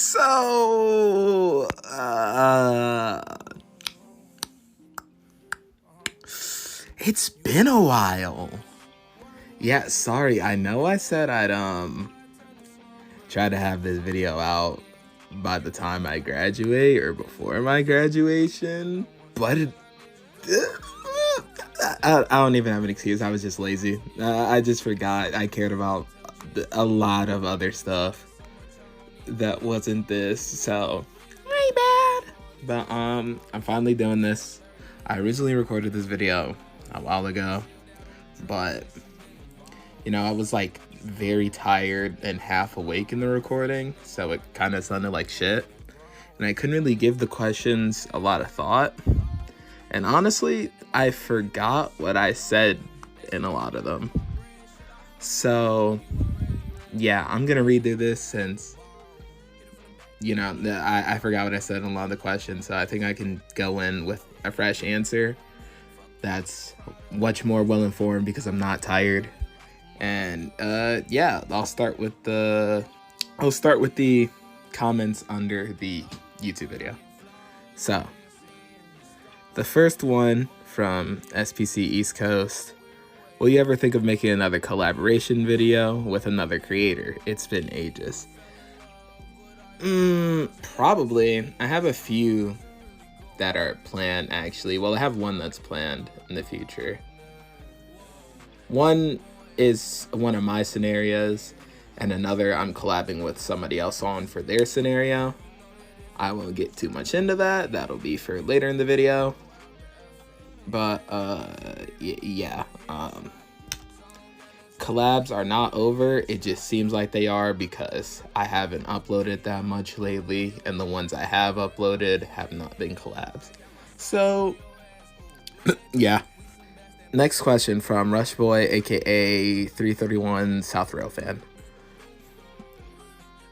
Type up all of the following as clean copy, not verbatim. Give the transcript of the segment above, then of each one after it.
So, it's been a while. Yeah, sorry. I know I said I'd try to have this video out by the time I graduate or before my graduation, but I don't even have an excuse. I was just lazy. I just forgot. I cared about a lot of other stuff that wasn't this, so my bad. But I'm finally doing this. I originally recorded this video a while ago, but you know, I was like very tired and half awake in the recording, so it kind of sounded like shit, and I couldn't really give the questions a lot of thought, and honestly I forgot what I said in a lot of them. So yeah, I'm gonna redo this since, you know, I forgot what I said in a lot of the questions, so I think I can go in with a fresh answer that's much more well-informed because I'm not tired. And yeah, I'll start with the comments under the YouTube video. So the first one from SPC East Coast: will you ever think of making another collaboration video with another creator? It's been ages. Probably. I have a few that are planned, actually. Well, I have one that's planned in the future. One is one of my scenarios, and another I'm collabing with somebody else on for their scenario. I won't get too much into that. That'll be for later in the video. But yeah, collabs are not over. It just seems like they are because I haven't uploaded that much lately, and the ones I have uploaded have not been collabs. So yeah. Next question from Rushboy, aka 331 South Rail fan: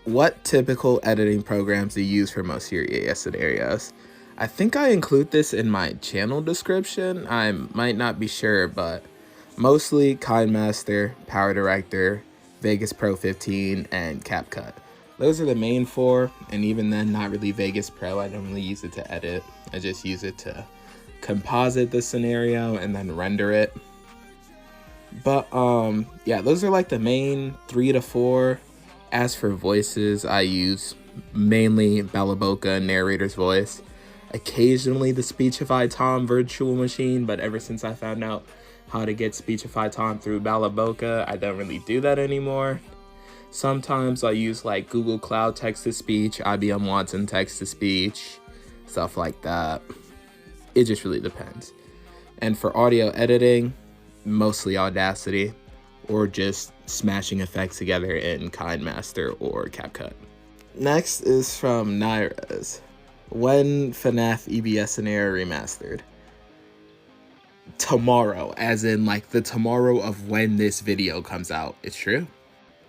what typical editing programs do you use for most of your EAS scenarios? I think I include this in my channel description. I might not be sure, but mostly KineMaster, Power Director, Vegas Pro 15, and CapCut. Those are the main four, and even then, not really Vegas Pro. I don't really use it to edit. I just use it to composite the scenario and then render it. But yeah, those are like the main 3 to 4. As for voices, I use mainly Balaboka, narrator's voice, occasionally the Speechify Tom virtual machine, but ever since I found out how to get Speechify Tom through Balaboka, I don't really do that anymore. Sometimes I use like Google Cloud text-to-speech, IBM Watson text-to-speech, stuff like that. It just really depends. And for audio editing, mostly Audacity, or just smashing effects together in KineMaster or CapCut. Next is from Nairas: when FNAF EBS scenario remastered? Tomorrow, as in like the tomorrow of when this video comes out. It's true.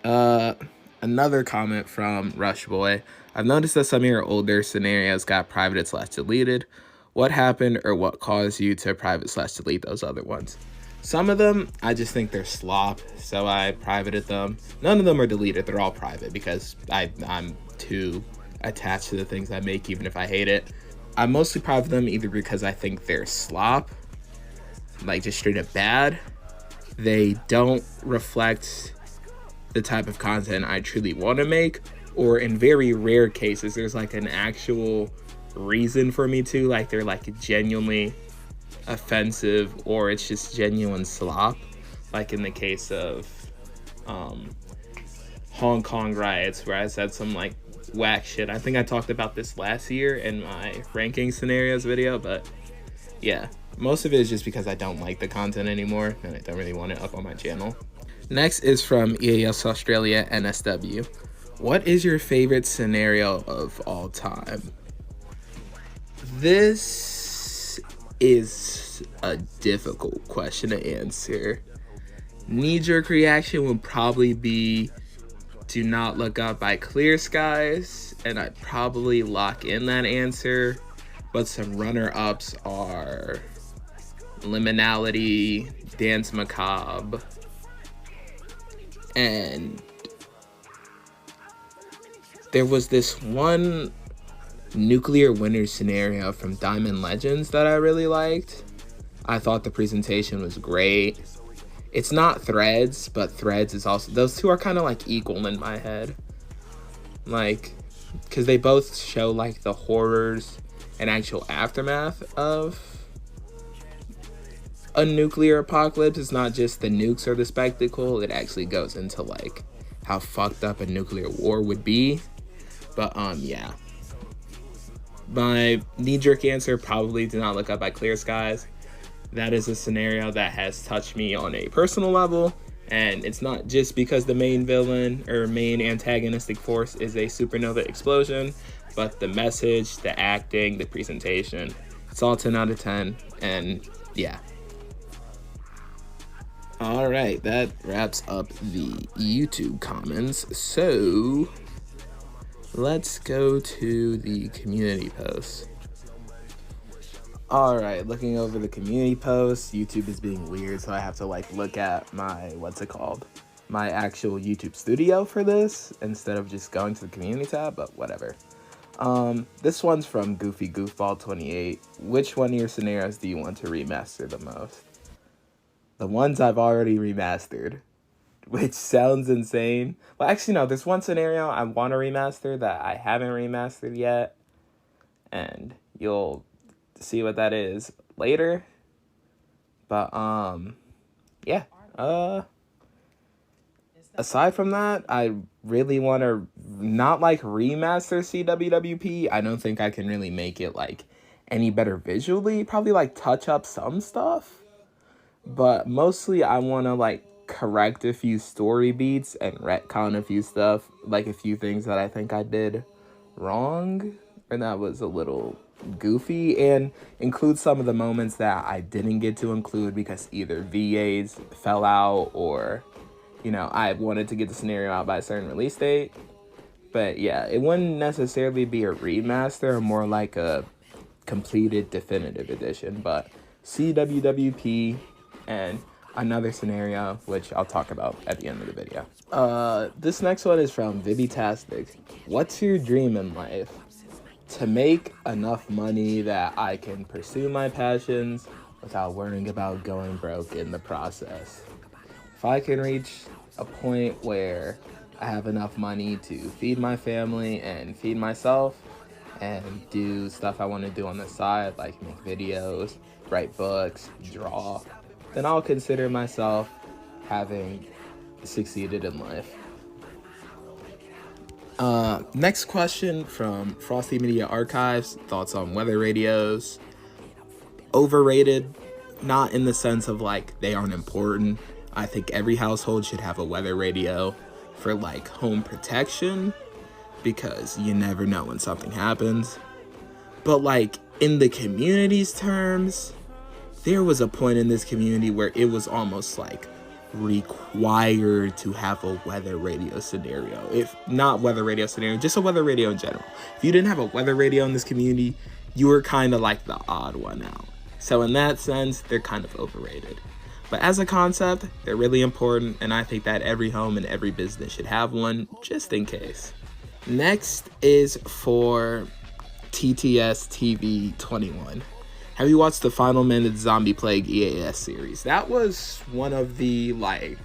Another comment from Rushboy: I've noticed that some of your older scenarios got privated/deleted. What happened, or what caused you to private/delete those other ones? Some of them, I just think they're slop, so I privated them. None of them are deleted. They're all private because I'm too attached to the things I make, even if I hate it. I mostly private them either because I think they're slop, like just straight up bad. They don't reflect the type of content I truly want to make, or in very rare cases, there's like an actual reason for me to, like they're like genuinely offensive, or it's just genuine slop, like in the case of Hong Kong riots, where I said some like whack shit. I think I talked about this last year in my ranking scenarios video, but yeah, most of it is just because I don't like the content anymore and I don't really want it up on my channel. Next is from EAS Australia NSW: what is your favorite scenario of all time? This is a difficult question to answer. Knee-jerk reaction would probably be Do Not Look Up by Clear Skies, and I'd probably lock in that answer. But some runner-ups are Liminality, Dance Macabre, and there was this one nuclear winter scenario from Diamond Legends that I really liked. I thought the presentation was great. It's not Threads, but Threads is also... Those two are kind of, like, equal in my head. Like, because they both show, like, the horrors and actual aftermath of a nuclear apocalypse. It's not just the nukes or the spectacle. It actually goes into, like, how fucked up a nuclear war would be. But, yeah. My knee-jerk answer, probably Do Not Look Up by Clear Skies. That is a scenario that has touched me on a personal level, and it's not just because the main villain or main antagonistic force is a supernova explosion, but the message, the acting, the presentation. It's all 10 out of 10, and yeah. Alright, that wraps up the YouTube comments, so let's go to the community posts. Alright, looking over the community posts, YouTube is being weird, so I have to like look at my, my actual YouTube studio for this, instead of just going to the community tab, but whatever. This one's from Goofy Goofball 28. Which one of your scenarios do you want to remaster the most? The ones I've already remastered, which sounds insane. Well, actually no, there's one scenario I want to remaster that I haven't remastered yet, and you'll see what that is later. But yeah, aside from that, I really want to not like remaster CWWP. I don't think I can really make it like any better visually. Probably like touch up some stuff, but mostly I want to like correct a few story beats and retcon a few stuff, like a few things that I think I did wrong and that was a little goofy, and include some of the moments that I didn't get to include because either VAs fell out or, you know, I wanted to get the scenario out by a certain release date. But yeah, it wouldn't necessarily be a remaster, more like a completed definitive edition. But CWWP and another scenario, which I'll talk about at the end of the video. This next one is from Vibitastic. What's your dream in life? To make enough money that I can pursue my passions without worrying about going broke in the process. If I can reach a point where I have enough money to feed my family and feed myself and do stuff I want to do on the side, like make videos, write books, draw, then I'll consider myself having succeeded in life. Next question from Frosty Media Archives. Thoughts on weather radios? Overrated, not in the sense of like they aren't important. I think every household should have a weather radio for like home protection, because you never know when something happens. But like in the community's terms, there was a point in this community where it was almost like required to have a weather radio scenario. If not weather radio scenario, just a weather radio in general. If you didn't have a weather radio in this community, you were kind of like the odd one out. So in that sense, they're kind of overrated. But as a concept, they're really important, and I think that every home and every business should have one, just in case. Next is for TTS TV 21. Have you watched the Final Minute Zombie Plague EAS series? That was one of the, like,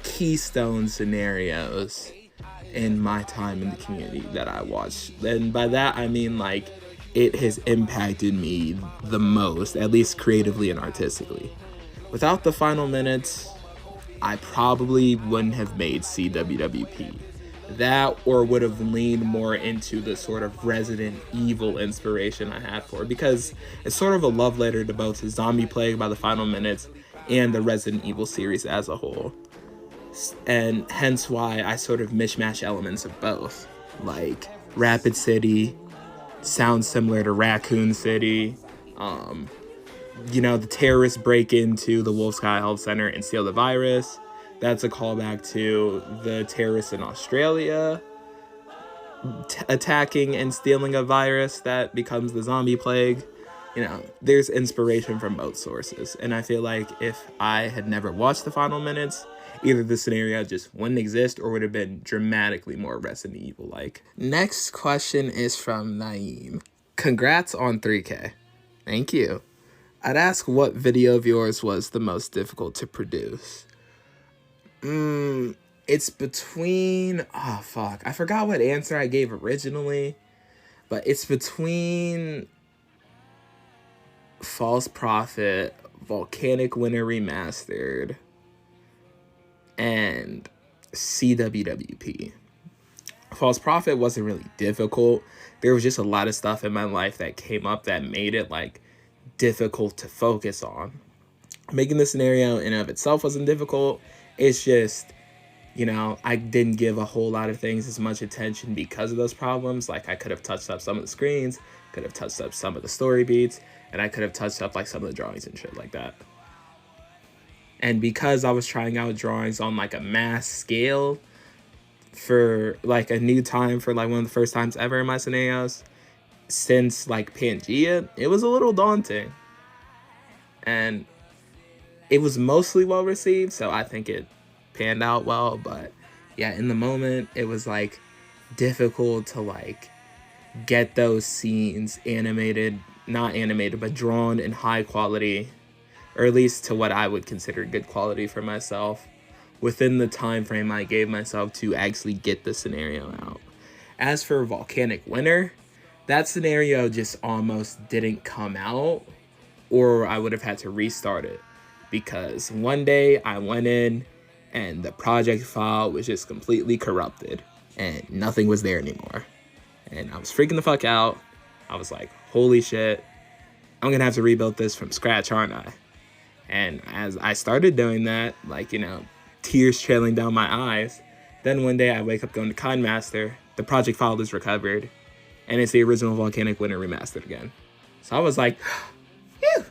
keystone scenarios in my time in the community that I watched. And by that, I mean, like, it has impacted me the most, at least creatively and artistically. Without the final minutes, I probably wouldn't have made CWWP. That, or would have leaned more into the sort of Resident Evil inspiration I had for it, because it's sort of a love letter to both Zombie Plague by the Final Minutes and the Resident Evil series as a whole. And hence why I sort of mishmash elements of both. Like, Rapid City sounds similar to Raccoon City. You know, the terrorists break into the Wolf Sky Health Center and steal the virus. That's a callback to the terrorists in Australia attacking and stealing a virus that becomes the zombie plague. You know, there's inspiration from both sources. And I feel like if I had never watched the final minutes either the scenario just wouldn't exist or would have been dramatically more Resident Evil-like. Next question is from Naeem. Congrats on 3K. Thank you. I'd ask what video of yours was the most difficult to produce. It's between... Oh, fuck. I forgot what answer I gave originally. But it's between False Prophet, Volcanic Winter Remastered, and CWWP. False Prophet wasn't really difficult. There was just a lot of stuff in my life that came up that made it like difficult to focus on. Making the scenario in and of itself wasn't difficult. It's just, you know, I didn't give a whole lot of things as much attention because of those problems. Like, I could have touched up some of the screens, could have touched up some of the story beats, and I could have touched up like some of the drawings and shit like that. And because I was trying out drawings on like a mass scale for like a new time, for like one of the first times ever in my scenarios since like Pangea, it was a little daunting. And it was mostly well received, so I think it panned out well. But yeah, in the moment, it was like difficult to like get those scenes animated, not animated, but drawn in high quality, or at least to what I would consider good quality for myself, within the time frame I gave myself to actually get the scenario out. As for Volcanic Winter, that scenario just almost didn't come out, or I would have had to restart it, because one day I went in and the project file was just completely corrupted and nothing was there anymore. And I was freaking the fuck out. I was like, holy shit, I'm gonna have to rebuild this from scratch, aren't I? And as I started doing that, like, you know, tears trailing down my eyes, then one day I wake up going to KineMaster, the project file is recovered, and it's the original Volcanic Winter remastered again. So I was like, phew.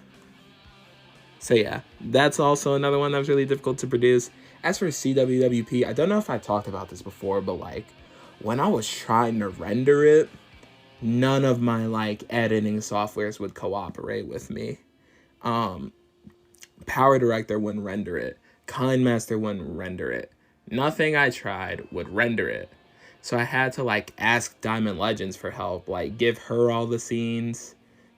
So yeah, that's also another one that was really difficult to produce. As for CWWP, I don't know if I talked about this before, but like, when I was trying to render it, none of my like editing softwares would cooperate with me. Power Director wouldn't render it. KineMaster wouldn't render it. Nothing I tried would render it. So I had to like ask Diamond Legends for help, like give her all the scenes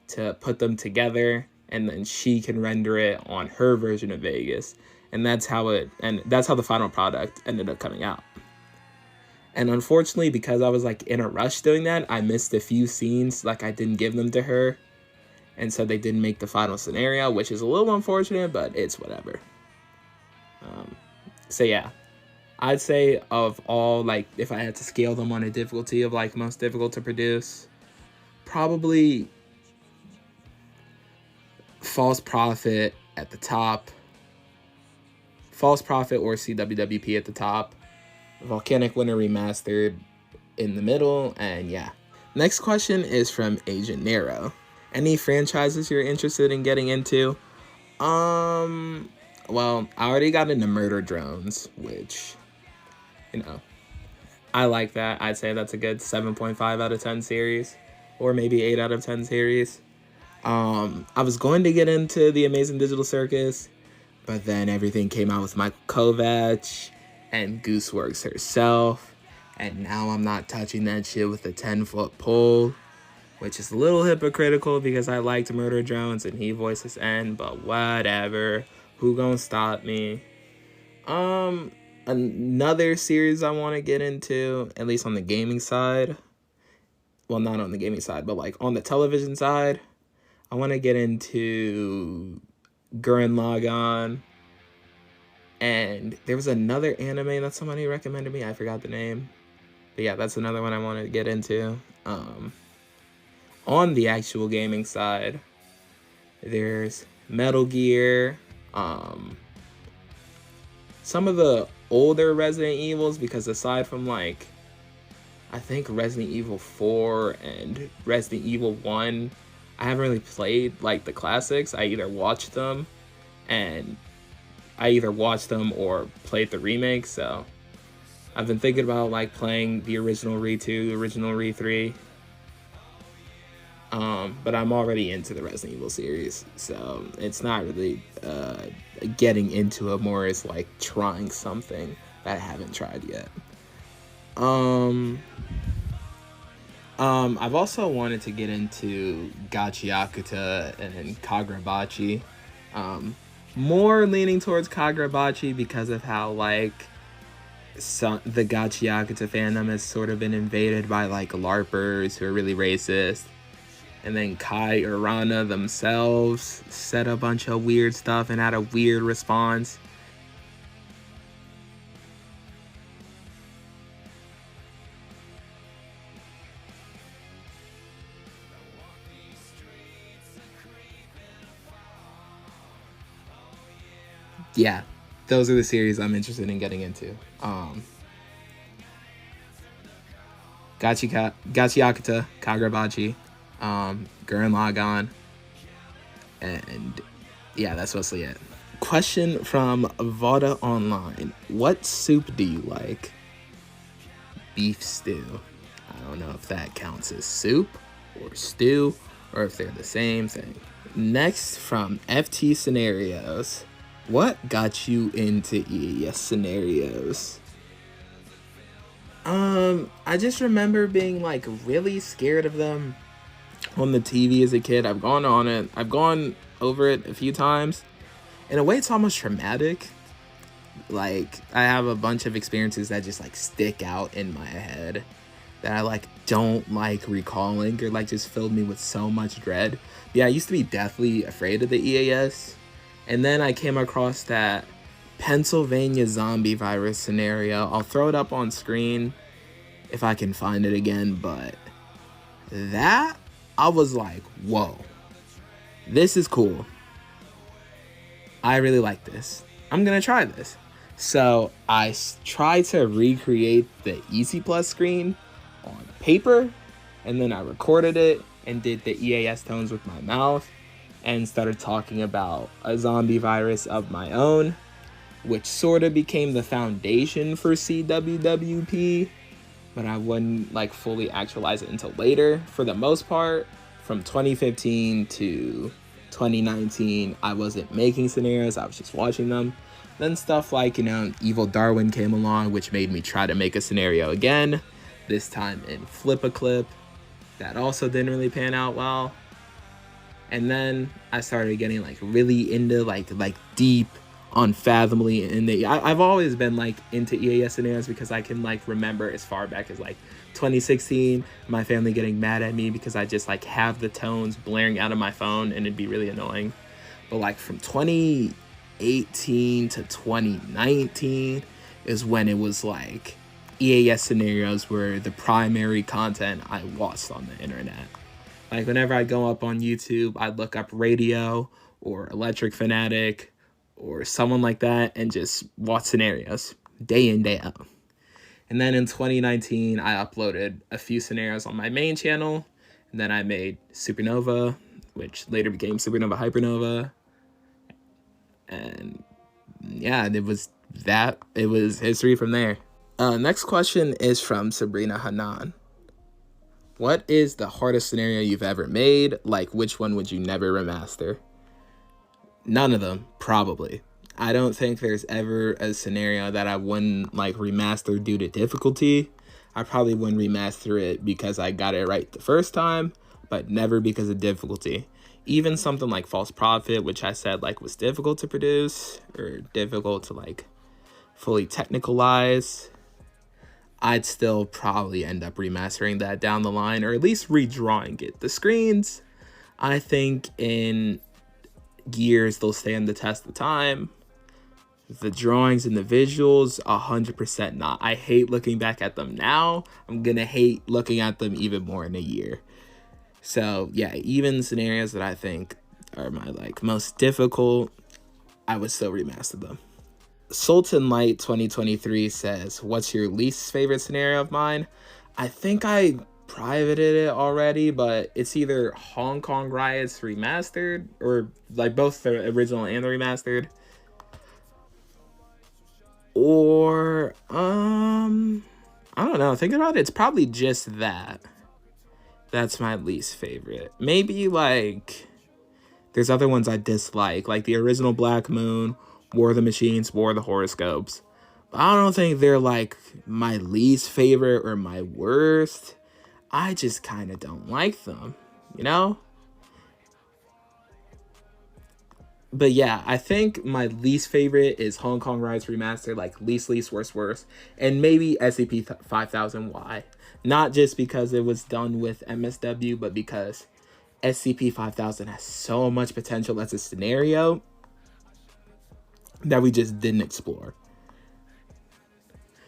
to put them together, and then she can render it on her version of Vegas. And that's how the final product ended up coming out. And unfortunately, because I was like in a rush doing that, I missed a few scenes, like I didn't give them to her. And so they didn't make the final scenario, which is a little unfortunate, but it's whatever. So yeah, I'd say of all, like, if I had to scale them on a difficulty of like most difficult to produce, probably False Prophet at the top, False Prophet or CWWP at the top, Volcanic Winter Remastered in the middle, and yeah. Next question is from Agent Nero. Any franchises you're interested in getting into? Well, I already got into Murder Drones, which, you know, I like that. I'd say that's a good 7.5 out of 10 series, or maybe 8 out of 10 series. I was going to get into The Amazing Digital Circus, but then everything came out with Michael Kovacs and Gooseworks herself, and now I'm not touching that shit with a 10-foot pole, which is a little hypocritical because I liked Murder Drones and he voices N, but whatever. Who gonna stop me? Another series I want to get into, at least on the gaming side. Well, not on the gaming side, but like on the television side, I want to get into Gurren Lagann. And there was another anime that somebody recommended me. I forgot the name. But yeah, that's another one I want to get into. On the actual gaming side, there's Metal Gear, some of the older Resident Evils, because aside from like, I think Resident Evil 4 and Resident Evil 1, I haven't really played like the classics. I either watched them or played the remake, so I've been thinking about like playing the original Re 2, original Re 3. But I'm already into the Resident Evil series, so it's not really getting into it. More is like trying something that I haven't tried yet. I've also wanted to get into Gachiakuta and Kagurabachi. More leaning towards Kagurabachi because of how like the Gachiakuta fandom has sort of been invaded by like LARPers who are really racist. And then Kai or Rana themselves said a bunch of weird stuff and had a weird response. Yeah, those are the series I'm interested in getting into. Gachiakuta, Kagurabachi, Gurren Lagann, and yeah, that's mostly it. Question from Vada Online. What soup do you like? Beef stew. I don't know if that counts as soup or stew or if they're the same thing. Next from FT Scenarios. What got you into EAS Scenarios? I just remember being like really scared of them on the TV as a kid. I've gone over it a few times. In a way, it's almost traumatic. Like, I have a bunch of experiences that just like stick out in my head that I like don't like recalling, or like just filled me with so much dread. Yeah, I used to be deathly afraid of the EAS, and then I came across that Pennsylvania zombie virus scenario. I'll throw it up on screen if I can find it again, but that, I was like, whoa, this is cool. I really like this. I'm gonna try this. So I tried to recreate the Easy Plus screen on paper, and then I recorded it and did the EAS tones with my mouth and started talking about a zombie virus of my own, which sort of became the foundation for CWWP, but I wouldn't like fully actualize it until later. For the most part, from 2015 to 2019, I wasn't making scenarios, I was just watching them. Then stuff like, Evil Darwin came along, which made me try to make a scenario again, this time in Flip a Clip. That also didn't really pan out well. And then I started getting like really into like deep, unfathomably I've always been like into EAS scenarios because I can like remember as far back as like 2016, my family getting mad at me because I just like have the tones blaring out of my phone and it'd be really annoying. But like from 2018 to 2019 is when it was like EAS scenarios were the primary content I watched on the internet. Like whenever I go up on YouTube, I'd look up Radio or Electric Fanatic or someone like that and just watch scenarios day in, day out. And then in 2019, I uploaded a few scenarios on my main channel. And then I made Supernova, which later became Supernova Hypernova. And yeah, it was history from there. Next question is from Sabrina Hanan. What is the hardest scenario you've ever made? Like, which one would you never remaster? None of them, probably. I don't think there's ever a scenario that I wouldn't like remaster due to difficulty. I probably wouldn't remaster it because I got it right the first time, but never because of difficulty. Even something like False Prophet, which I said like was difficult to produce or difficult to like fully technicalize, I'd still probably end up remastering that down the line, or at least redrawing it. The screens, I think in years they'll stand the test of time. The drawings and the visuals, 100% not. I hate looking back at them now. I'm gonna hate looking at them even more in a year. So yeah, even scenarios that I think are my like most difficult, I would still remaster them. Sultan Light 2023 says, what's your least favorite scenario of mine? I think I privated it already, but it's either Hong Kong Riots remastered, or like both the original and the remastered, or I don't know, thinking about it, it's probably just that. That's my least favorite. Maybe, like, there's other ones I dislike, like the original Black Moon, War of the Machines, War of the Horoscopes. But I don't think they're, like, my least favorite or my worst. I just kind of don't like them, you know? But yeah, I think my least favorite is Hong Kong Rise Remastered, like least, worst, and maybe SCP-5000Y. Not just because it was done with MSW, but because SCP-5000 has so much potential as a scenario that we just didn't explore.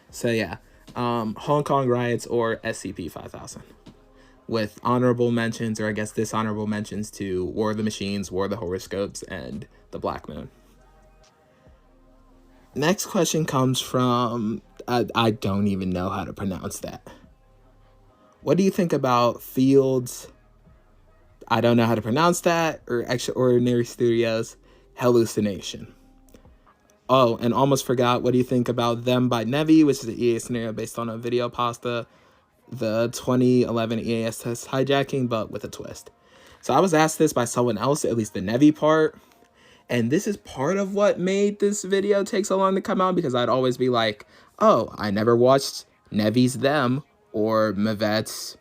So yeah, Hong Kong Riots or SCP-5000. With honorable mentions, or I guess dishonorable mentions, to War of the Machines, War of the Horoscopes, and the Black Moon. Next question comes from, I don't even know how to pronounce that. What do you think about Fields, I don't know how to pronounce that, or Extraordinary Studios, Hellucination? Oh, and almost forgot, what do you think about Them by Nevi, which is an EA scenario based on a video pasta, the 2011 EAS test hijacking, but with a twist. So I was asked this by someone else, at least the Nevi part, and this is part of what made this video take so long to come out, because I'd always be like, oh, I never watched Nevi's Them or Mavet's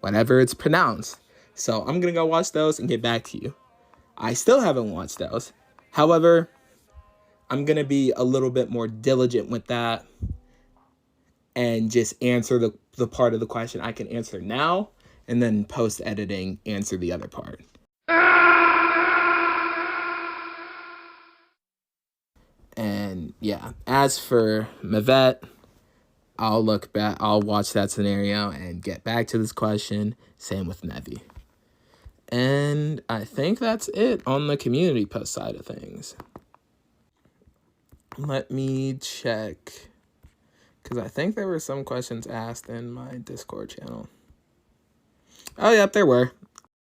whatever it's pronounced. So I'm gonna go watch those and get back to you. I still haven't watched those. However, I'm gonna be a little bit more diligent with that and just answer the part of the question I can answer now, and then post-editing answer the other part. And yeah, as for Mavet, I'll watch that scenario and get back to this question. Same with Nevi. And I think that's it on the community post side of things. Let me check, because I think there were some questions asked in my Discord channel. Oh, yep, there were.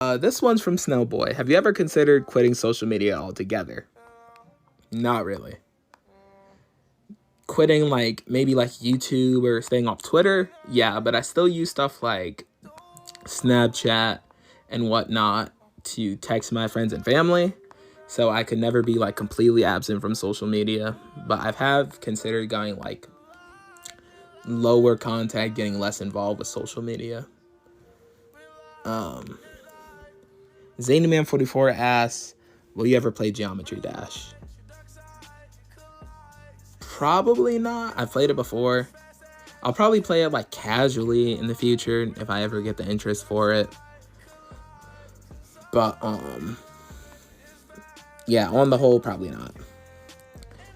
This one's from Snowboy. Have you ever considered quitting social media altogether? Not really. Quitting, like, maybe like YouTube or staying off Twitter? Yeah, but I still use stuff like Snapchat and whatnot to text my friends and family. So I could never be, like, completely absent from social media. But I have considered going, like, lower contact, getting less involved with social media. ZanyMan44 asks, will you ever play Geometry Dash? Probably not. I've played it before. I'll probably play it, like, casually in the future if I ever get the interest for it. But, yeah, on the whole, probably not.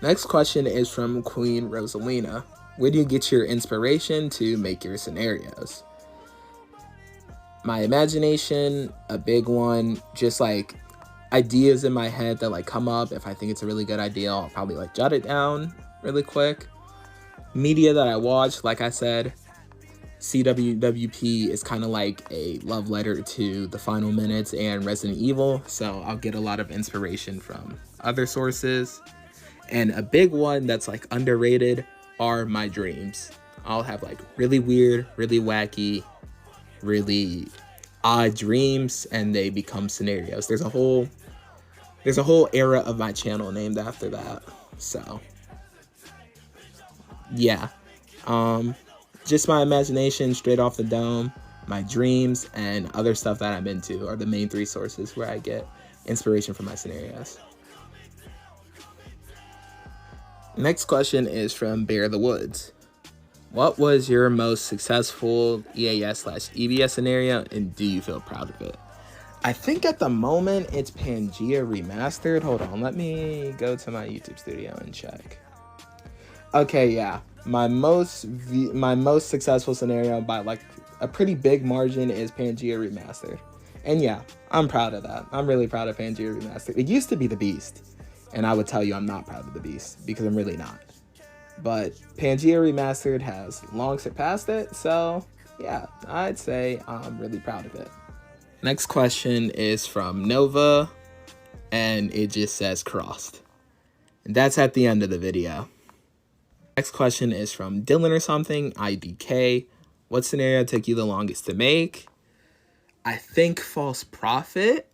Next question is from Queen Rosalina. Where do you get your inspiration to make your scenarios? My imagination, a big one, just like ideas in my head that like come up. If I think it's a really good idea, I'll probably like jot it down really quick. Media that I watch, like I said, CWWP is kind of like a love letter to The Final Minutes and Resident Evil, so I'll get a lot of inspiration from other sources. And a big one that's like underrated are my dreams. I'll have like really weird, really wacky, really odd dreams, and they become scenarios. There's a whole era of my channel named after that. So yeah, just my imagination straight off the dome, my dreams, and other stuff that I'm into are the main three sources where I get inspiration from my scenarios. Next question is from Bear the Woods. What was your most successful EAS/EBS scenario, and do you feel proud of it? I think at the moment it's Pangea Remastered. Hold on, let me go to my YouTube studio and check. Okay, yeah. My most successful scenario by like a pretty big margin is Pangea Remastered. And yeah, I'm proud of that. I'm really proud of Pangea Remastered. It used to be The Beast, and I would tell you I'm not proud of The Beast because I'm really not. But Pangea Remastered has long surpassed it, so yeah, I'd say I'm really proud of it. Next question is from Nova, and it just says crossed. And that's at the end of the video. Next question is from Dylan or something, IDK. What scenario took you the longest to make? I think false prophet,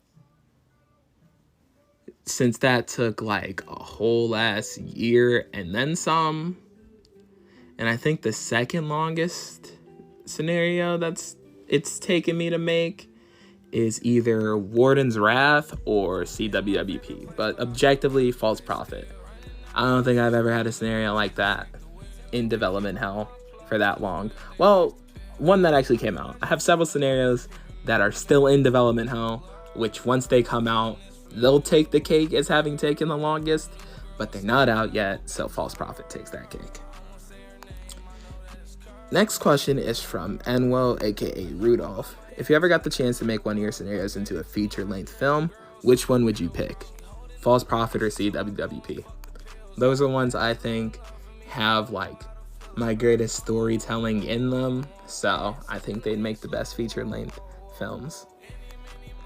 since that took like a whole ass year and then some. And I think the second longest scenario it's taken me to make is either Warden's Wrath or CWWP. But objectively, false prophet. I don't think I've ever had a scenario like that in development hell for that long. Well, one that actually came out. I have several scenarios that are still in development hell, which once they come out, they'll take the cake as having taken the longest, but they're not out yet, so false prophet takes that cake. Next question is from Enwo, aka Rudolph. If you ever got the chance to make one of your scenarios into a feature-length film, which one would you pick? False prophet or CWWP? Those are ones I think have like my greatest storytelling in them, so I think they'd make the best feature-length films.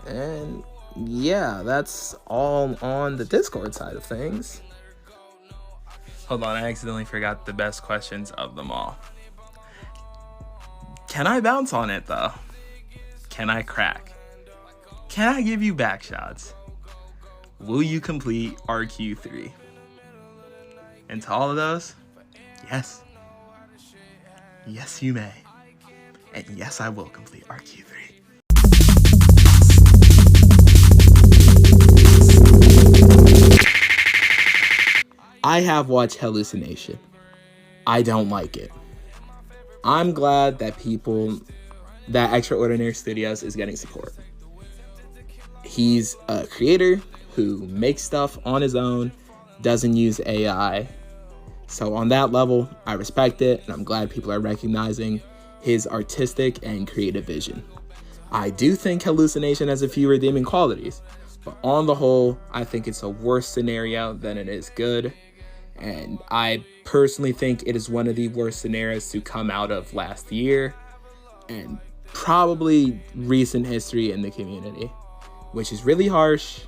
And yeah, that's all on the Discord side of things. Hold on, I accidentally forgot the best questions of them all. Can I bounce on it though? Can I crack? Can I give you back shots? Will you complete RQ3? And to all of those, yes. Yes, you may. And yes, I will complete RQ3. I have watched Hellucination. I don't like it. I'm glad that Extraordinary Studios is getting support. He's a creator who makes stuff on his own, doesn't use AI. So on that level, I respect it, and I'm glad people are recognizing his artistic and creative vision. I do think Hellucination has a few redeeming qualities, but on the whole, I think it's a worse scenario than it is good. And I personally think it is one of the worst scenarios to come out of last year and probably recent history in the community, which is really harsh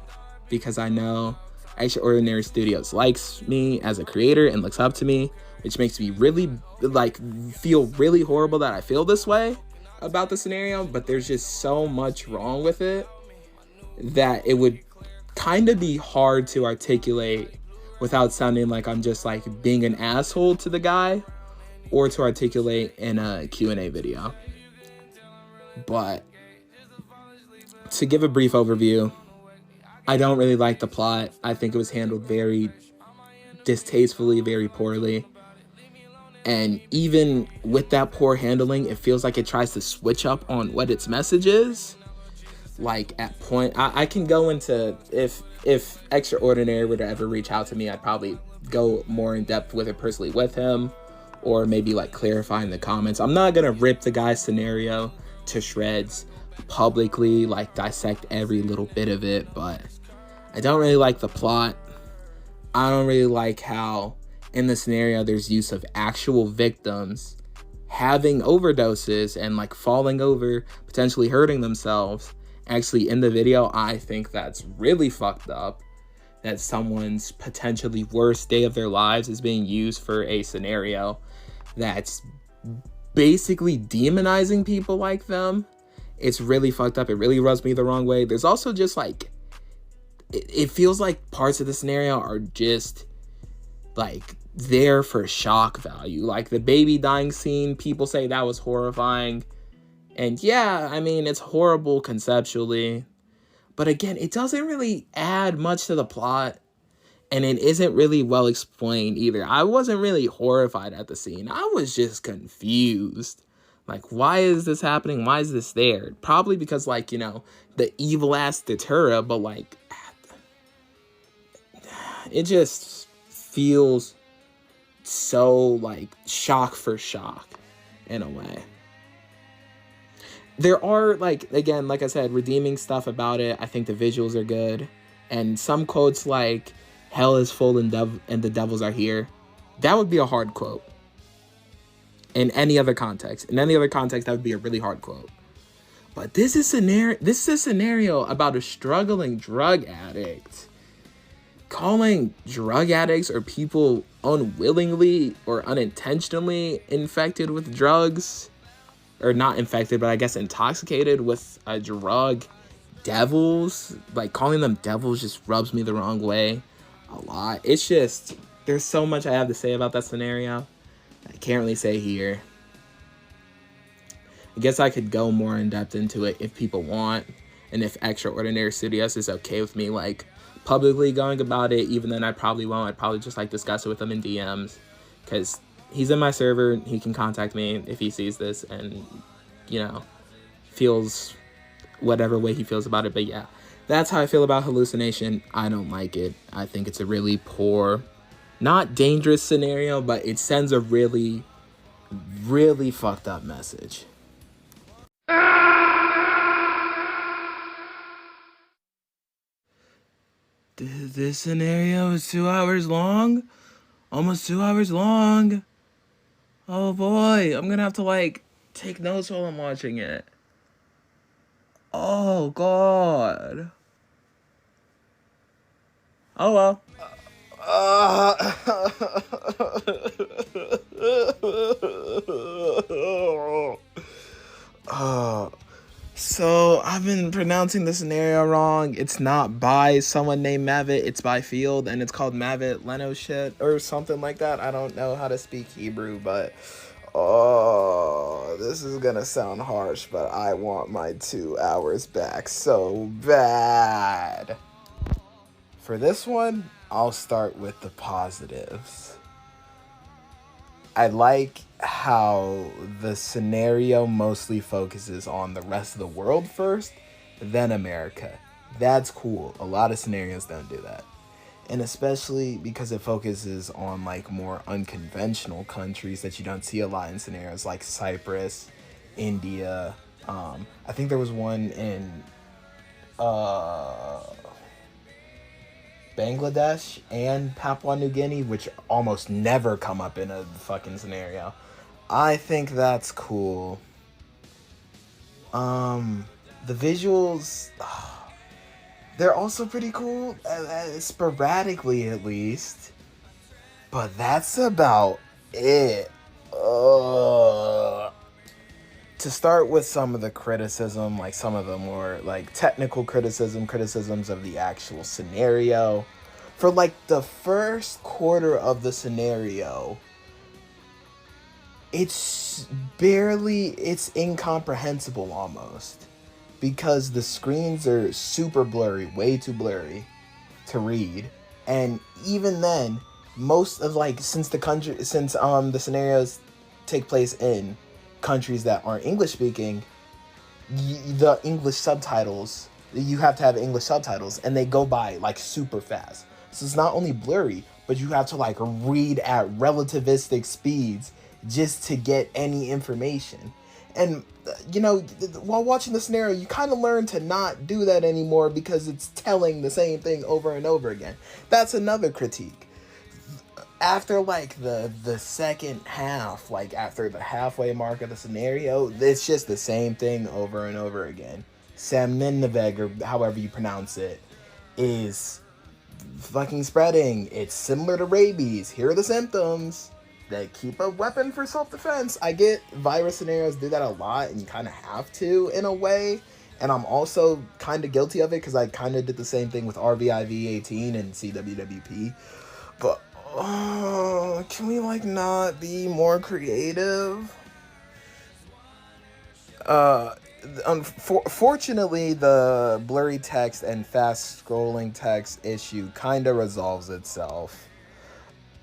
because I know Extraordinary Studios likes me as a creator and looks up to me, which makes me really feel really horrible that I feel this way about the scenario, but there's just so much wrong with it that it would kind of be hard to articulate without sounding like I'm just like being an asshole to the guy, or to articulate in a Q&A video. But to give a brief overview, I don't really like the plot. I think it was handled very distastefully, very poorly. And even with that poor handling, it feels like it tries to switch up on what its message is. Like at point, I can go into, if Extraordinary were to ever reach out to me, I'd probably go more in depth with it personally with him, or maybe like clarify in the comments. I'm not gonna rip the guy's scenario to shreds publicly, like dissect every little bit of it, but I don't really like the plot. I don't really like how in the scenario there's use of actual victims having overdoses and like falling over, potentially hurting themselves. Actually, in the video, I think that's really fucked up, that someone's potentially worst day of their lives is being used for a scenario that's basically demonizing people like them. It's really fucked up. It really rubs me the wrong way. There's also just like, it feels like parts of the scenario are just like there for shock value. Like the baby dying scene, people say that was horrifying. And yeah, I mean, it's horrible conceptually, but again, it doesn't really add much to the plot, and it isn't really well explained either. I wasn't really horrified at the scene. I was just confused. Like, why is this happening? Why is this there? Probably because, like, you know, the evil ass Datura, but like, it just feels so like shock for shock in a way. There are, like, again, like I said, redeeming stuff about it. I think the visuals are good. And some quotes like, hell is full and the devils are here. That would be a hard quote. In any other context. In any other context, that would be a really hard quote. But this is a scenario about a struggling drug addict. Calling drug addicts or people unwillingly or unintentionally infected with drugs or not infected, but I guess intoxicated with a drug. Devils, like calling them devils just rubs me the wrong way a lot. It's just, there's so much I have to say about that scenario. I can't really say here. I guess I could go more in depth into it if people want, and if Extraordinary Studios is okay with me like publicly going about it. Even then I probably won't. I'd probably just like discuss it with him in DMs, because he's in my server. He can contact me if he sees this and, you know, feels whatever way he feels about it. But yeah, that's how I feel about Hellucination. I don't like it. I think it's a really poor, not dangerous scenario, but it sends a really, really fucked up message. This scenario is 2 hours long? Almost 2 hours long? Oh boy, I'm gonna have to like take notes while I'm watching it. Oh god. Oh well. So I've been pronouncing the scenario wrong. It's not by someone named Mavet, it's by Field, and it's called Mavet Le'enoshut or something like that. I don't know how to speak Hebrew, but oh, this is gonna sound harsh, but I want my 2 hours back so bad. For this one, I'll start with the positives. I like how the scenario mostly focuses on the rest of the world first, then America. That's cool. A lot of scenarios don't do that. And especially because it focuses on like more unconventional countries that you don't see a lot in scenarios like Cyprus, India. I think there was one in Bangladesh and Papua New Guinea, which almost never come up in a fucking scenario. I think that's cool. The visuals, they're also pretty cool, sporadically at least. But that's about it. To start with some of the criticism, like some of the more like technical criticisms of the actual scenario. For like the first quarter of the scenario, it's incomprehensible almost, because the screens are super blurry, way too blurry to read. And even then, most of like, since the scenarios take place in countries that aren't English speaking, the English subtitles, you have to have English subtitles, and they go by like super fast. So it's not only blurry, but you have to like read at relativistic speeds just to get any information. And you know, while watching the scenario, you kind of learn to not do that anymore because it's telling the same thing over and over again. That's another critique. After like the second half, like after the halfway mark of the scenario, it's just the same thing over and over again. Samnineveg, or however you pronounce it, is fucking spreading. It's similar to rabies. Here are the symptoms. They keep a weapon for self-defense. I get virus scenarios do that a lot, and you kind of have to in a way. And I'm also kind of guilty of it because I kind of did the same thing with RVIV18 and CWWP. But can we like not be more creative? Fortunately, the blurry text and fast scrolling text issue kind of resolves itself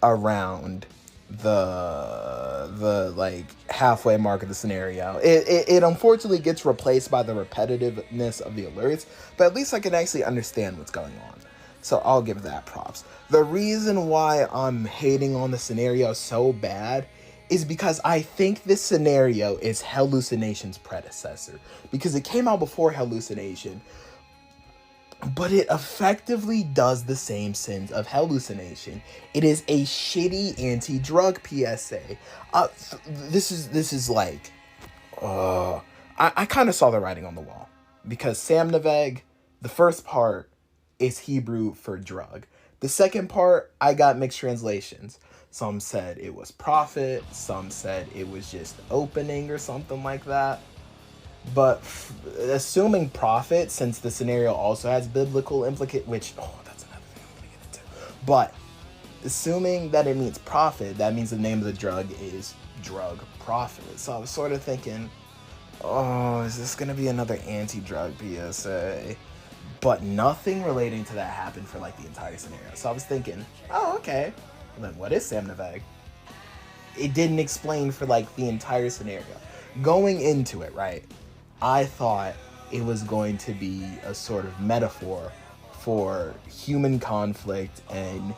around the like halfway mark of the scenario. It unfortunately gets replaced by the repetitiveness of the alerts, but at least I can actually understand what's going on. So I'll give that props. The reason why I'm hating on the scenario so bad is because I think this scenario is Hellucination's predecessor, because it came out before Hellucination, but it effectively does the same sins of Hellucination. It is a shitty anti-drug PSA. This is like, I kind of saw the writing on the wall, because Samneveg, the first part, is Hebrew for drug. The second part, I got mixed translations. Some said it was prophet. Some said it was just opening or something like that. But assuming prophet, since the scenario also has biblical which, that's another thing I'm going to get into. But assuming that it means prophet, that means the name of the drug is drug prophet. So I was sort of thinking, is this going to be another anti-drug PSA? But nothing relating to that happened for like the entire scenario. So I was thinking, okay. Then what is Sam Neveg? It didn't explain for like the entire scenario. Going into it, right, I thought it was going to be a sort of metaphor for human conflict and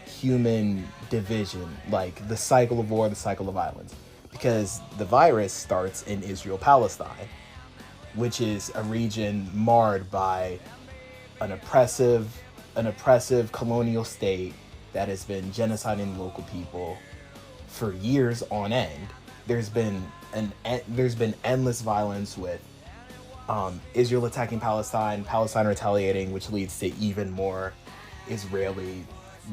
human division, like the cycle of war, the cycle of violence. Because the virus starts in Israel-Palestine, which is a region marred by an oppressive colonial state that has been genociding local people for years on end. There's been endless violence with Israel attacking Palestine retaliating, which leads to even more Israeli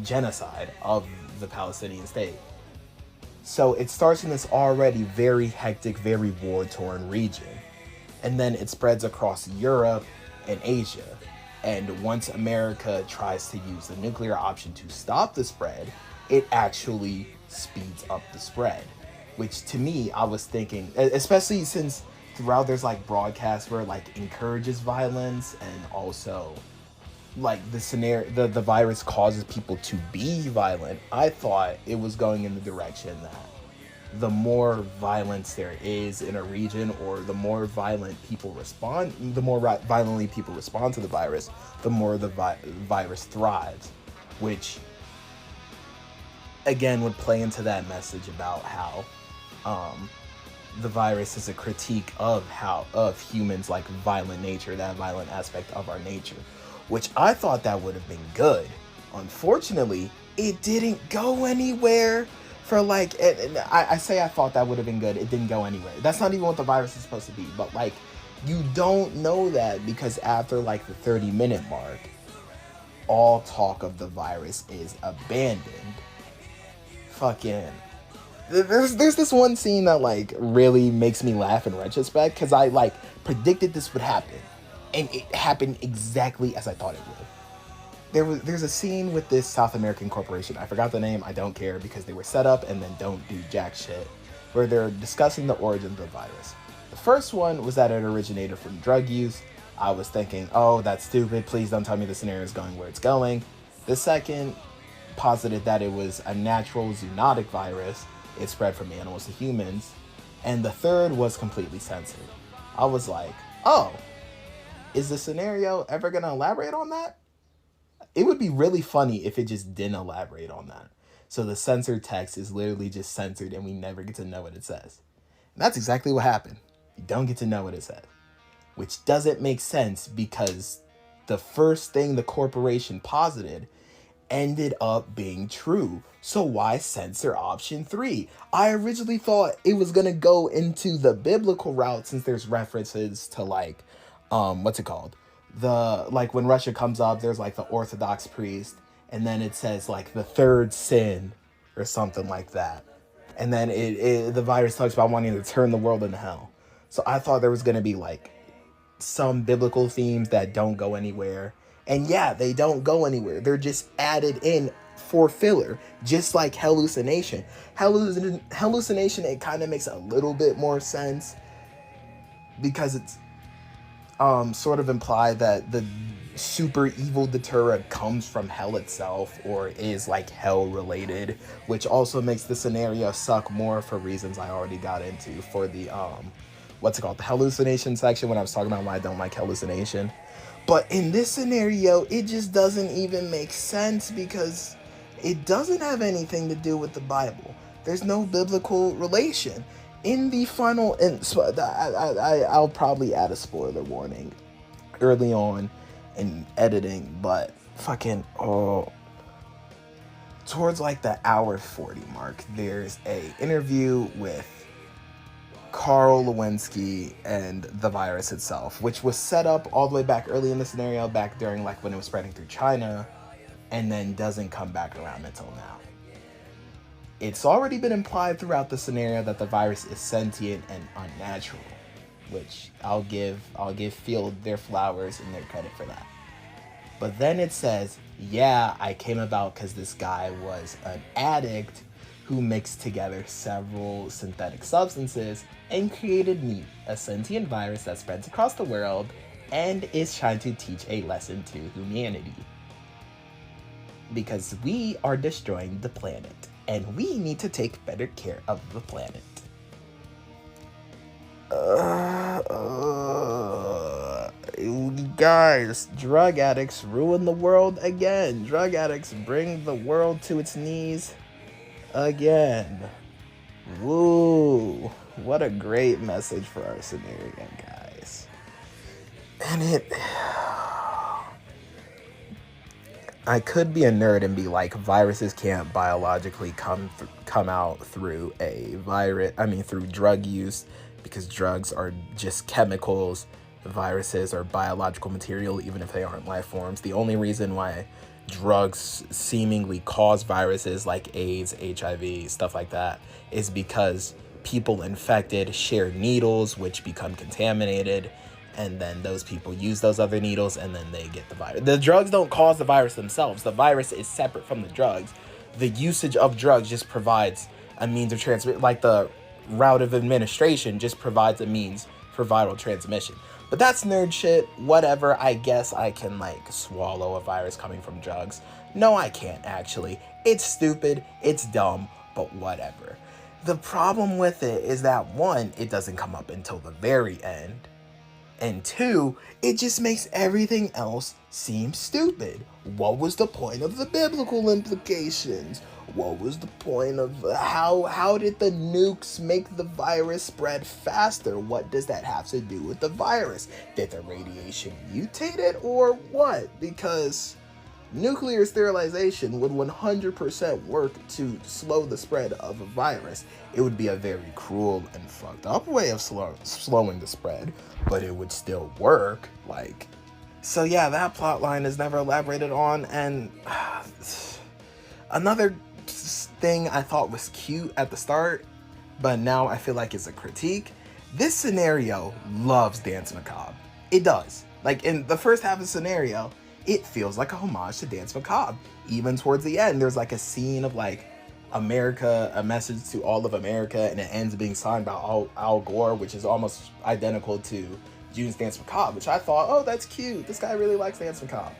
genocide of the Palestinian state. So it starts in this already very hectic, very war-torn region. And then it spreads across Europe and Asia. And once America tries to use the nuclear option to stop the spread, it actually speeds up the spread. Which to me, I was thinking, especially since throughout there's like broadcasts where it like encourages violence, and also like the scenario, the virus causes people to be violent. I thought it was going in the direction that the more violence there is in a region, or the more violently people respond to the virus, the more the virus thrives, which again would play into that message about how the virus is a critique of humans, like violent nature, that violent aspect of our nature, which I thought that would have been good. Unfortunately, it didn't go anywhere for like, I say I thought that would have been good. It didn't go anywhere. That's not even what the virus is supposed to be. But like, you don't know that, because after like the 30-minute mark, all talk of the virus is abandoned. Fucking, there's this one scene that like really makes me laugh in retrospect, because I like predicted this would happen, and it happened exactly as I thought it would. There's a scene with this South American corporation. I forgot the name. I don't care, because they were set up and then don't do jack shit, where they're discussing the origin of the virus. The first one was that it originated from drug use. I was thinking, oh, that's stupid. Please don't tell me the scenario is going where it's going. The second posited that it was a natural zoonotic virus. It spread from animals to humans. And the third was completely censored. I was like, oh, is the scenario ever going to elaborate on that? It would be really funny if it just didn't elaborate on that. So the censored text is literally just censored and we never get to know what it says. And that's exactly what happened. You don't get to know what it says. Which doesn't make sense, because the first thing the corporation posited ended up being true. So why censor option 3? I originally thought it was going to go into the biblical route, since there's references to like, what's it called? Like when Russia comes up, there's like the Orthodox priest, and then it says like the third sin or something like that. And then the virus talks about wanting to turn the world into hell. So I thought there was going to be like some biblical themes that don't go anywhere. And yeah, they don't go anywhere. They're just added in for filler, just like Hellucination. Hellucination, it kind of makes a little bit more sense, because it's sort of implied that the super evil Datura comes from hell itself, or is like hell related, which also makes the scenario suck more for reasons I already got into for the what's it called, the hallucination section, when I was talking about why I don't like Hellucination. But in this scenario, it just doesn't even make sense, because it doesn't have anything to do with the Bible. There's no biblical relation. In the final, I'll probably add a spoiler warning early on in editing, but towards like the hour 40 mark, there's a interview with Carl Lewinsky and the virus itself, which was set up all the way back early in the scenario, back during like when it was spreading through China, and then doesn't come back around until now. It's already been implied throughout the scenario that the virus is sentient and unnatural, which I'll give Field their flowers and their credit for that. But then it says, yeah, I came about because this guy was an addict who mixed together several synthetic substances and created me, a sentient virus that spreads across the world and is trying to teach a lesson to humanity. Because we are destroying the planet, and we need to take better care of the planet. Guys, drug addicts ruin the world again. Drug addicts bring the world to its knees again. Woo. What a great message for our scenario, guys. And I could be a nerd and be like, viruses can't biologically come out through through drug use, because drugs are just chemicals. Viruses are biological material, even if they aren't life forms. The only reason why drugs seemingly cause viruses like AIDS, HIV, stuff like that, is because people infected share needles, which become contaminated, and then those people use those other needles, and then they get the virus. The drugs don't cause the virus themselves. The virus is separate from the drugs. The usage of drugs just provides a means of transmission, like the route of administration just provides a means for viral transmission. But that's nerd shit. Whatever. I guess I can swallow a virus coming from drugs. No, I can't actually. It's stupid. It's dumb. But whatever. The problem with it is that, one, it doesn't come up until the very end. And two, it just makes everything else seem stupid. What was the point of the biblical implications? What was the point of how did the nukes make the virus spread faster? What does that have to do with the virus? Did the radiation mutate it or what? Because nuclear sterilization would 100% work to slow the spread of a virus. It would be a very cruel and fucked up way of slowing the spread, but it would still work. So yeah, that plot line is never elaborated on. And another thing I thought was cute at the start, but now I feel like it's a critique. This scenario loves Dance Macabre. It does. In the first half of the scenario, it feels like a homage to Dance Macabre. Even towards the end, there's a scene of America, a message to all of America, and it ends being signed by Al Gore, which is almost identical to June's Dance Macabre, which I thought, oh, that's cute. This guy really likes Dance Macabre.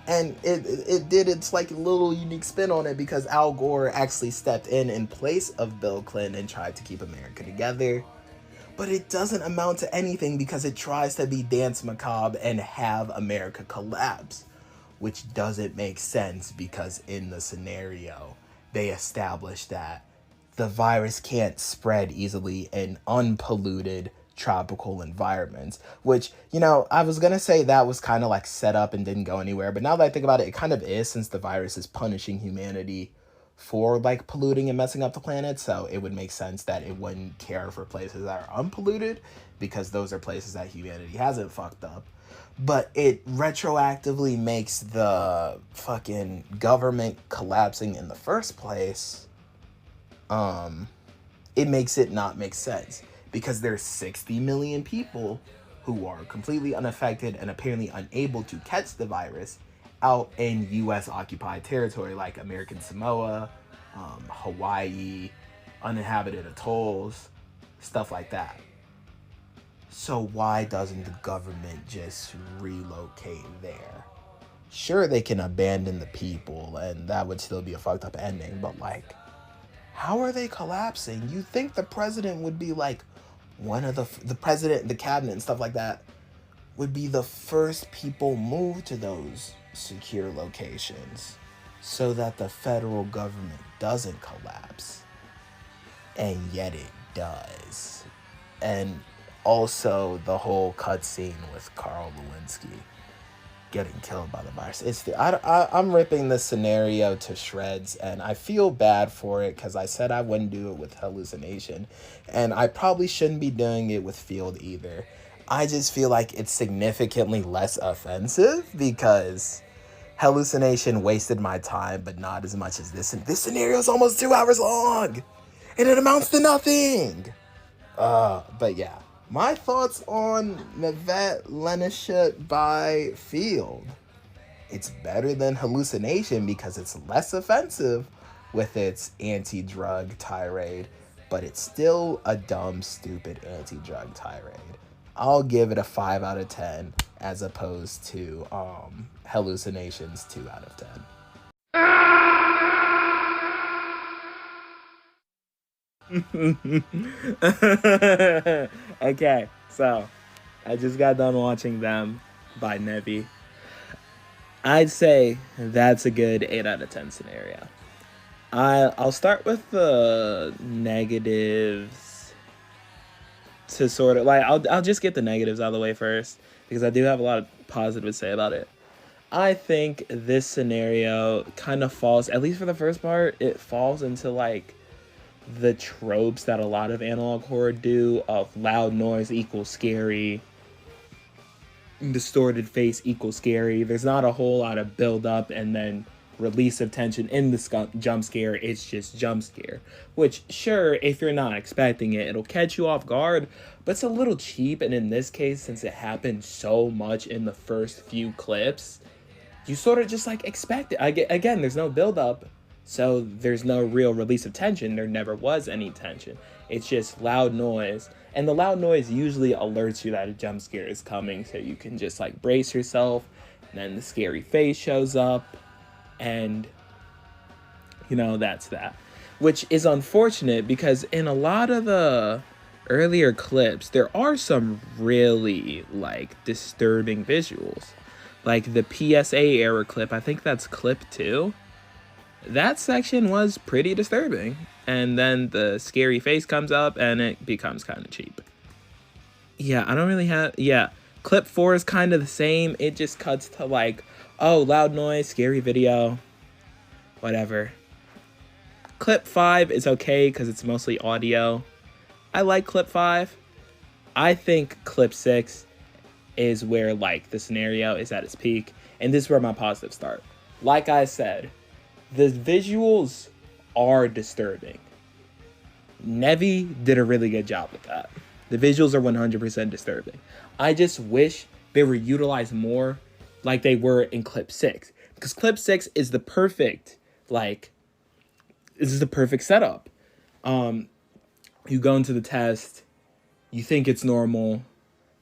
And it did its little unique spin on it, because Al Gore actually stepped in place of Bill Clinton and tried to keep America together. But it doesn't amount to anything, because it tries to be Dance Macabre and have America collapse, which doesn't make sense, because in the scenario, they established that the virus can't spread easily in unpolluted tropical environments, which, I was gonna say that was kind of set up and didn't go anywhere, but now that I think about it, it kind of is, since the virus is punishing humanity for polluting and messing up the planet. So it would make sense that it wouldn't care for places that are unpolluted, because those are places that humanity hasn't fucked up. But it retroactively makes the fucking government collapsing in the first place, it makes it not make sense, because there's 60 million people who are completely unaffected and apparently unable to catch the virus out in U.S. occupied territory, like American Samoa, Hawaii, uninhabited atolls, stuff like that. So why doesn't the government just relocate there? Sure, they can abandon the people, and that would still be a fucked up ending, but how are they collapsing? You think the president would be one of the president, the cabinet, and stuff like that would be the first people moved to those secure locations, so that the federal government doesn't collapse. And yet it does. And also the whole cutscene with Carl Lewinsky getting killed by the virus. I'm ripping this scenario to shreds, and I feel bad for it, because I said I wouldn't do it with Hellucination, and I probably shouldn't be doing it with Field either. I just feel like it's significantly less offensive, because Hellucination wasted my time, but not as much as this. This scenario is almost 2 hours long, and it amounts to nothing. But yeah, my thoughts on Mavet Le'enoshut by Field. It's better than Hellucination because it's less offensive with its anti-drug tirade, but it's still a dumb, stupid anti-drug tirade. I'll give it a 5 out of 10 as opposed to Hellucination's 2 out of 10. Okay, so I just got done watching them by Nevi. I'd say that's a good 8 out of 10 scenario. I'll start with the negatives to sort of like I'll just get the negatives out of the way first because I do have a lot of positive to say about it. I think this scenario kind of falls, at least for the first part, it falls into like the tropes that a lot of analog horror do of loud noise equals scary, distorted face equals scary. There's not a whole lot of build up and then release of tension in the jump scare. It's just jump scare, which sure, if you're not expecting it, it'll catch you off guard, but it's a little cheap. And in this case, since it happened so much in the first few clips, you sort of just like expect it. Again, there's no build up, so there's no real release of tension. There never was any tension. It's just loud noise, and the loud noise usually alerts you that a jump scare is coming, so you can just like brace yourself. And then the scary face shows up, and you know, that's that, which is unfortunate because in a lot of the earlier clips there are some really like disturbing visuals, like the PSA error clip. I think that's clip 2. That section was pretty disturbing, and then the scary face comes up and it becomes kind of cheap. Yeah, I don't really have, yeah, clip 4 is kind of the same. It just cuts to like, oh, loud noise, scary video, whatever. Clip 5 is okay because it's mostly audio. I like clip 5. I think clip 6 is where like the scenario is at its peak, and this is where my positives start. Like I said, the visuals are disturbing. Nevi did a really good job with that. The visuals are 100% disturbing. I just wish they were utilized more like they were in clip 6, because clip 6 is the perfect, like, this is the perfect setup. You go into the test, you think it's normal,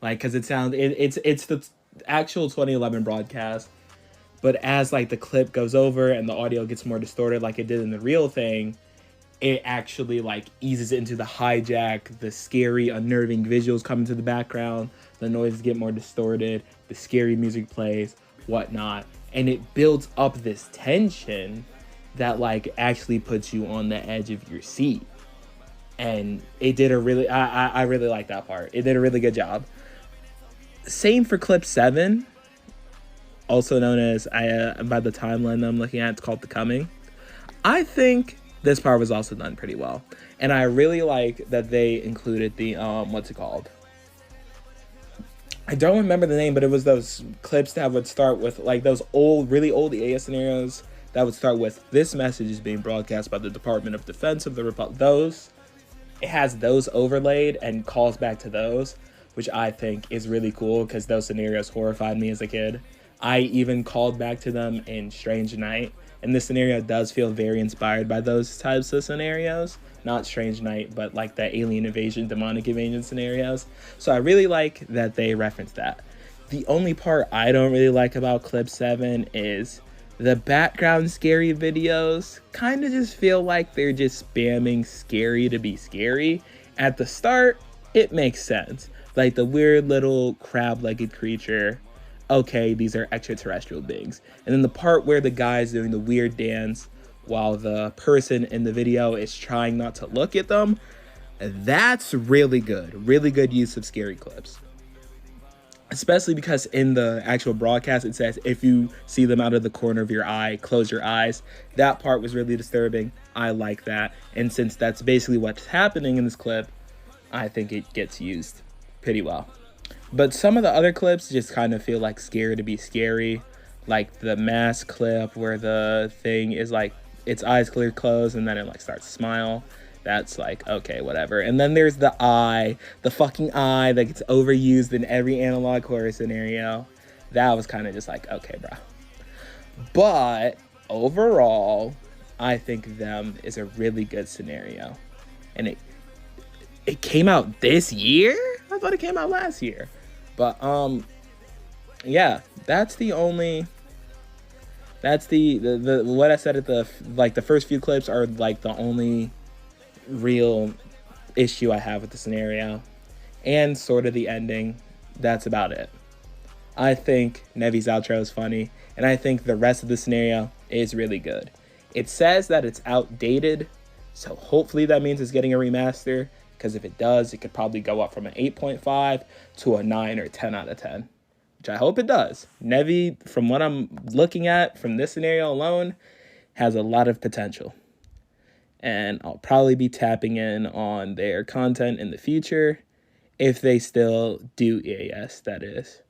like, because it's the actual 2011 broadcast, but as like the clip goes over and the audio gets more distorted like it did in the real thing, it actually like eases into the hijack, the scary, unnerving visuals come into the background, the noises get more distorted, the scary music plays, whatnot, and it builds up this tension that like actually puts you on the edge of your seat. And it did a really, I really like that part. It did a really good job. Same for clip 7, also known as, by the timeline I'm looking at, it's called The Coming. I think this part was also done pretty well. And I really like that they included the, what's it called? I don't remember the name, but it was those clips that would start with like those old, really old EAS scenarios that would start with, this message is being broadcast by the Department of Defense of the Republic. Those, it has those overlaid and calls back to those, which I think is really cool because those scenarios horrified me as a kid. I even called back to them in Strange Night, and this scenario does feel very inspired by those types of scenarios. Not Strange Night, but like the alien invasion, demonic invasion scenarios. So I really like that they referenced that. The only part I don't really like about clip 7 is the background scary videos kind of just feel like they're just spamming scary to be scary. At the start, it makes sense. Like the weird little crab-legged creature. Okay, these are extraterrestrial beings. And then the part where the guy's doing the weird dance while the person in the video is trying not to look at them, that's really good. Really good use of scary clips. Especially because in the actual broadcast, it says, if you see them out of the corner of your eye, close your eyes. That part was really disturbing. I like that. And since that's basically what's happening in this clip, I think it gets used pretty well. But some of the other clips just kind of feel like scary to be scary. like the mask clip where the thing is like its eyes clear closed and then it like starts to smile. That's like, okay, whatever. And then there's the eye, the fucking eye that gets overused in every analog horror scenario. That was kind of just like, okay, bro. But overall, I think them is a really good scenario. And it came out this year? I thought it came out last year. But yeah, that's the only, that's the what I said at the, like, the first few clips are like the only real issue I have with the scenario, and sort of the ending. That's about it. I think Nevi's outro is funny, and I think the rest of the scenario is really good. It says that it's outdated, so hopefully that means it's getting a remaster, because if it does, it could probably go up from an 8.5 to a 9 or 10 out of 10, which I hope it does. Nevi, from what I'm looking at from this scenario alone, has a lot of potential. And I'll probably be tapping in on their content in the future, if they still do EAS, that is.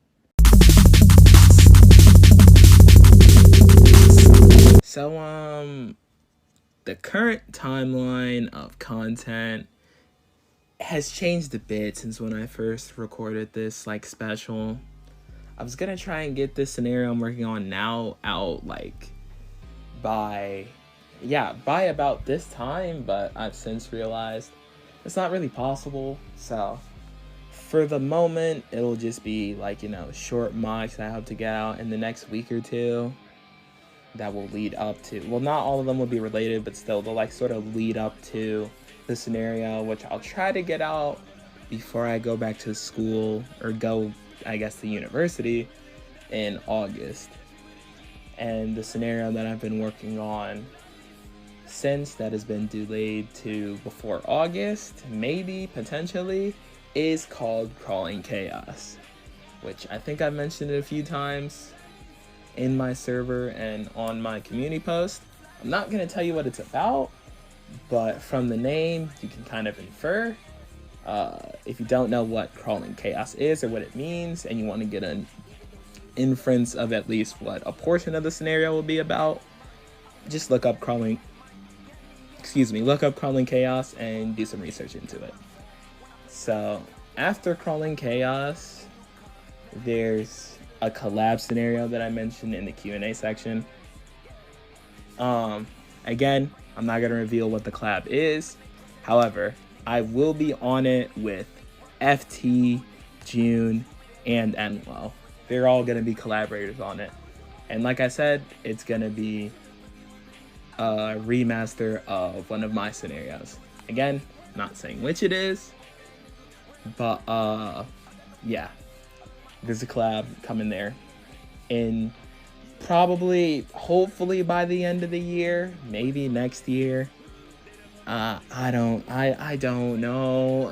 So, the current timeline of content has changed a bit since when I first recorded this, like, special. I was gonna try and get this scenario I'm working on now out, like, by about this time, but I've since realized it's not really possible. So for the moment, it'll just be like, you know, short mocks I hope to get out in the next week or two that will lead up to, well, not all of them will be related, but still they'll like sort of lead up to the scenario, which I'll try to get out before I go back to school, or go, I guess, to university in August. And the scenario that I've been working on since that has been delayed to before August, maybe, potentially, is called Crawling Chaos, which I think I've mentioned it a few times in my server and on my community post. I'm not going to tell you what it's about, but from the name, you can kind of infer. If you don't know what Crawling Chaos is or what it means, and you want to get an inference of at least what a portion of the scenario will be about, just look up Crawling Chaos and do some research into it. So after Crawling Chaos, there's a collab scenario that I mentioned in the Q&A section. Again, I'm not going to reveal what the collab is. However, I will be on it with FT, June, and Enlo. They're all going to be collaborators on it. And like I said, it's going to be a remaster of one of my scenarios. Again, not saying which it is, but yeah, there's a collab coming there in probably, hopefully by the end of the year, maybe next year. I don't know.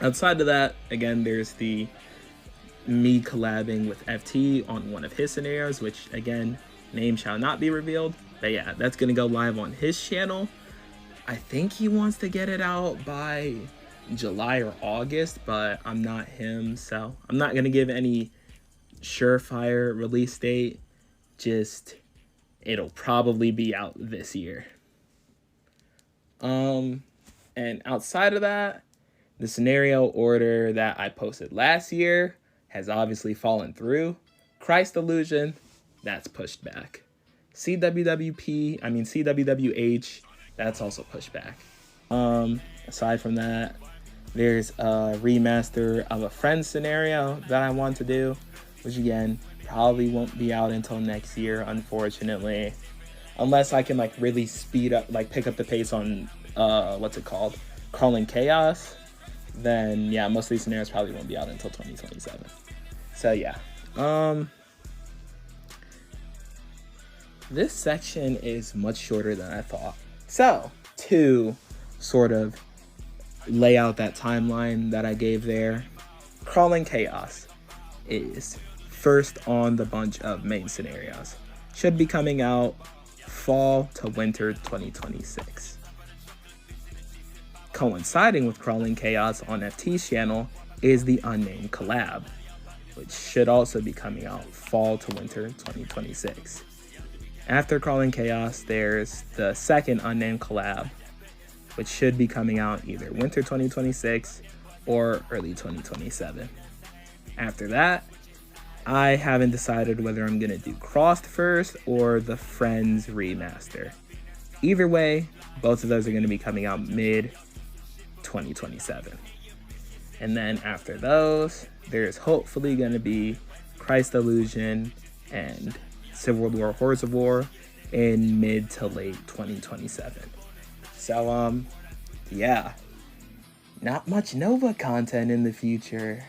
Outside of that, again, there's the me collabing with FT on one of his scenarios, which again, name shall not be revealed. But yeah, that's gonna go live on his channel. I think he wants to get it out by July or August, but I'm not him, so I'm not gonna give any surefire release date. Just, it'll probably be out this year. And outside of that, the scenario order that I posted last year has obviously fallen through. Christ Illusion, that's pushed back. CWWH, that's also pushed back. Aside from that, there's a remaster of a Friends scenario that I want to do, which again, probably won't be out until next year, unfortunately. Unless I can like really speed up, like pick up the pace on, what's it called? Crawling Chaos. Then yeah, most of these scenarios probably won't be out until 2027. So yeah, this section is much shorter than I thought. So to sort of lay out that timeline that I gave there, Crawling Chaos is first on the bunch of main scenarios. Should be coming out fall to winter 2026. Coinciding with Crawling Chaos on FT's channel is the unnamed collab, which should also be coming out fall to winter 2026. After Crawling Chaos, there's the second unnamed collab, which should be coming out either winter 2026 or early 2027. After that, I haven't decided whether I'm gonna do Crossed first or the Friends remaster. Either way, both of those are gonna be coming out mid 2027. And then after those, there's hopefully gonna be Christ Illusion and Civil World War Horrors of War in mid to late 2027. So, yeah, not much Nova content in the future.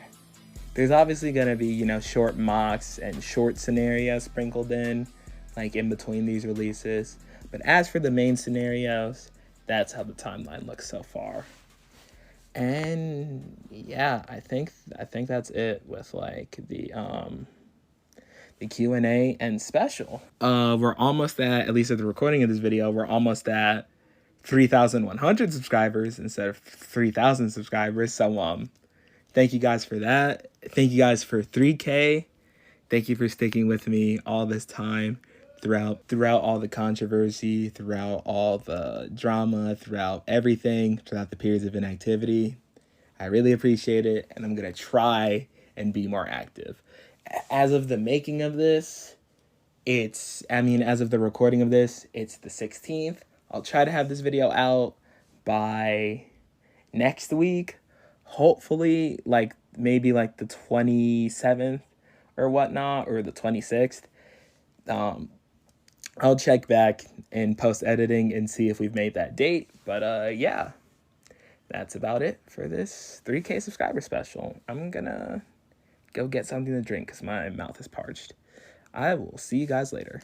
There's obviously going to be, you know, short mocks and short scenarios sprinkled in, like in between these releases. But as for the main scenarios, that's how the timeline looks so far. And yeah, I think that's it with like the Q&A and special. We're almost at least at the recording of this video, we're almost at 3,100 subscribers instead of 3,000 subscribers. So thank you guys for that. Thank you guys for 3K. Thank you for sticking with me all this time throughout all the controversy, throughout all the drama, throughout everything, throughout the periods of inactivity. I really appreciate it, and I'm going to try and be more active. As of the making of this, as of the recording of this, it's the 16th. I'll try to have this video out by next week. Hopefully, like, maybe, like, the 27th or whatnot, or the 26th. I'll check back in post-editing and see if we've made that date. But, yeah, that's about it for this 3K subscriber special. I'm gonna go get something to drink because my mouth is parched. I will see you guys later.